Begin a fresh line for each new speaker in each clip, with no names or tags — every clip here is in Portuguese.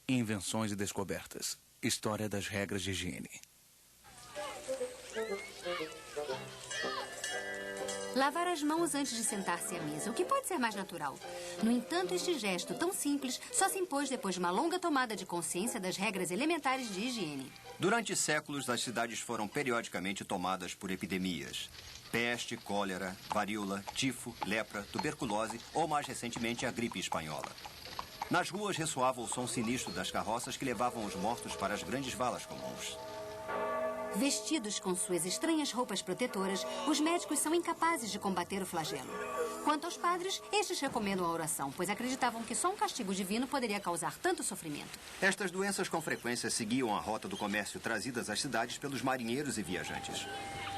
Invenções e descobertas. História das regras de higiene.
Lavar as mãos antes de sentar-se à mesa, o que pode ser mais natural. No entanto, este gesto tão simples só se impôs depois de uma longa tomada de consciência das regras elementares de higiene.
Durante séculos, as cidades foram periodicamente tomadas por epidemias. Peste, cólera, varíola, tifo, lepra, tuberculose ou, mais recentemente, a gripe espanhola. Nas ruas ressoava o som sinistro das carroças que levavam os mortos para as grandes valas comuns.
Vestidos com suas estranhas roupas protetoras, os médicos são incapazes de combater o flagelo. Quanto aos padres, estes recomendam a oração, pois acreditavam que só um castigo divino poderia causar tanto sofrimento.
Estas doenças com frequência seguiam a rota do comércio trazidas às cidades pelos marinheiros e viajantes.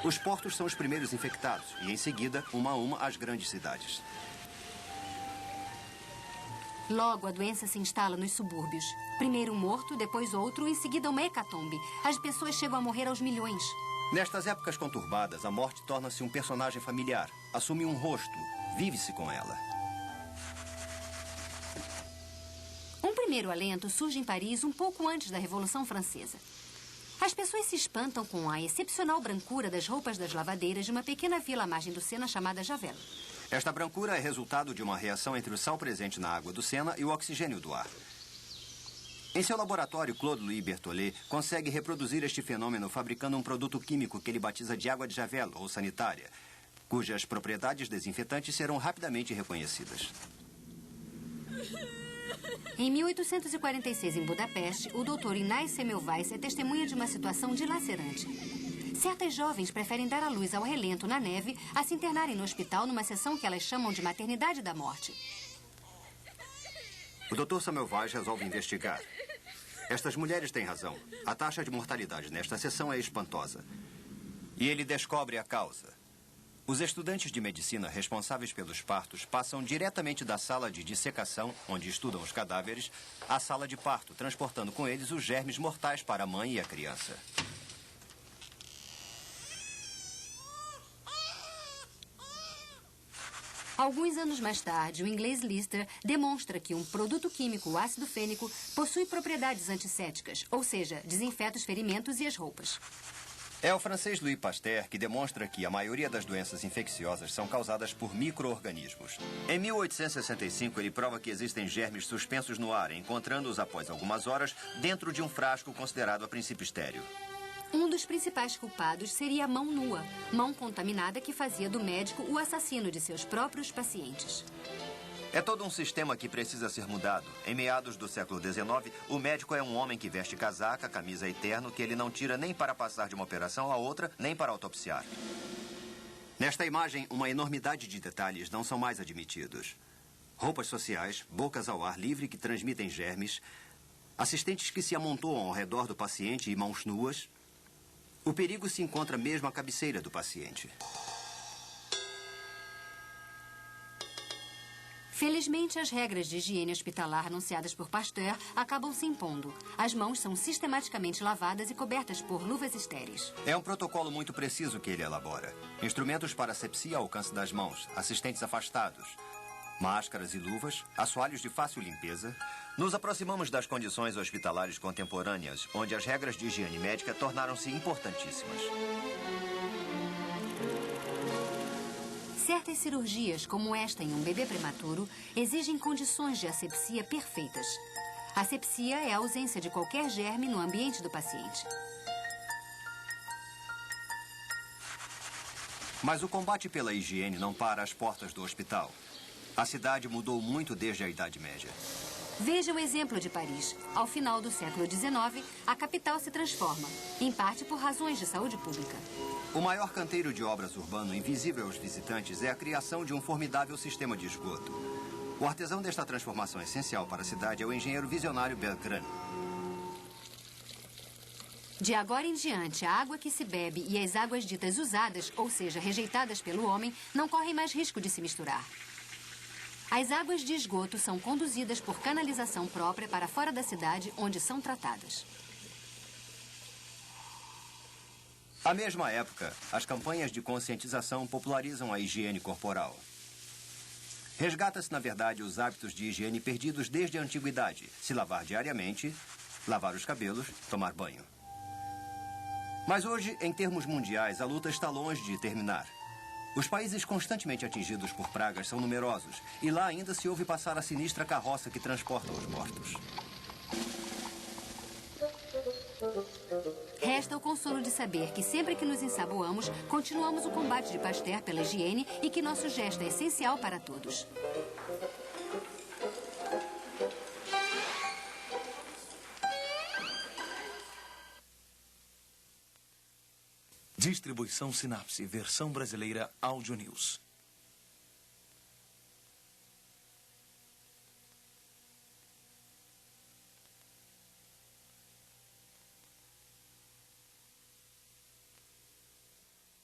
Os portos são os primeiros infectados e, em seguida, uma a uma, as grandes cidades.
Logo, a doença se instala nos subúrbios. Primeiro um morto, depois outro, em seguida uma hecatombe. As pessoas chegam a morrer aos milhões.
Nestas épocas conturbadas, a morte torna-se um personagem familiar. Assume um rosto. Vive-se com ela.
Um primeiro alento surge em Paris um pouco antes da Revolução Francesa. As pessoas se espantam com a excepcional brancura das roupas das lavadeiras de uma pequena vila à margem do Sena chamada Javel.
Esta brancura é resultado de uma reação entre o sal presente na água do Sena e o oxigênio do ar. Em seu laboratório, Claude Louis Berthollet consegue reproduzir este fenômeno fabricando um produto químico que ele batiza de água de Javel, ou sanitária, cujas propriedades desinfetantes serão rapidamente reconhecidas.
Em 1846, em Budapeste, o Dr. Ignaz Semmelweis é testemunha de uma situação dilacerante. Certas jovens preferem dar à luz ao relento na neve a se internarem no hospital numa sessão que elas chamam de maternidade da morte.
O Dr. Semmelweis resolve investigar. Estas mulheres têm razão. A taxa de mortalidade nesta sessão é espantosa. E ele descobre a causa. Os estudantes de medicina responsáveis pelos partos passam diretamente da sala de dissecação, onde estudam os cadáveres, à sala de parto, transportando com eles os germes mortais para a mãe e a criança.
Alguns anos mais tarde, o inglês Lister demonstra que um produto químico, o ácido fênico, possui propriedades antissépticas, ou seja, desinfeta os ferimentos e as roupas.
É o francês Louis Pasteur que demonstra que a maioria das doenças infecciosas são causadas por micro-organismos. Em 1865, ele prova que existem germes suspensos no ar, encontrando-os após algumas horas dentro de um frasco considerado a princípio estéril.
Um dos principais culpados seria a mão nua, mão contaminada que fazia do médico o assassino de seus próprios pacientes.
É todo um sistema que precisa ser mudado. Em meados do século XIX, o médico é um homem que veste casaca, camisa e terno que ele não tira nem para passar de uma operação a outra, nem para autopsiar. Nesta imagem, uma enormidade de detalhes não são mais admitidos. Roupas sociais, bocas ao ar livre que transmitem germes, assistentes que se amontoam ao redor do paciente e mãos nuas. O perigo se encontra mesmo à cabeceira do paciente.
Felizmente, as regras de higiene hospitalar anunciadas por Pasteur acabam se impondo. As mãos são sistematicamente lavadas e cobertas por luvas estéreis.
É um protocolo muito preciso que ele elabora. Instrumentos para asepsia ao alcance das mãos, assistentes afastados, máscaras e luvas, assoalhos de fácil limpeza. Nos aproximamos das condições hospitalares contemporâneas, onde as regras de higiene médica tornaram-se importantíssimas.
Certas cirurgias, como esta em um bebê prematuro, exigem condições de asepsia perfeitas. Asepsia é a ausência de qualquer germe no ambiente do paciente.
Mas o combate pela higiene não para às portas do hospital. A cidade mudou muito desde a Idade Média.
Veja o exemplo de Paris. Ao final do século XIX, a capital se transforma, em parte por razões de saúde pública.
O maior canteiro de obras urbano invisível aos visitantes é a criação de um formidável sistema de esgoto. O artesão desta transformação essencial para a cidade é o engenheiro visionário Belgrand.
De agora em diante, a água que se bebe e as águas ditas usadas, ou seja, rejeitadas pelo homem, não correm mais risco de se misturar. As águas de esgoto são conduzidas por canalização própria para fora da cidade, onde são tratadas.
À mesma época, as campanhas de conscientização popularizam a higiene corporal. Resgata-se, na verdade, os hábitos de higiene perdidos desde a antiguidade. Se lavar diariamente, lavar os cabelos, tomar banho. Mas hoje, em termos mundiais, a luta está longe de terminar. Os países constantemente atingidos por pragas são numerosos, e lá ainda se ouve passar a sinistra carroça que transporta os mortos.
Resta o consolo de saber que sempre que nos ensaboamos, continuamos o combate de Pasteur pela higiene e que nosso gesto é essencial para todos.
Distribuição Sinapse, versão brasileira Áudio News.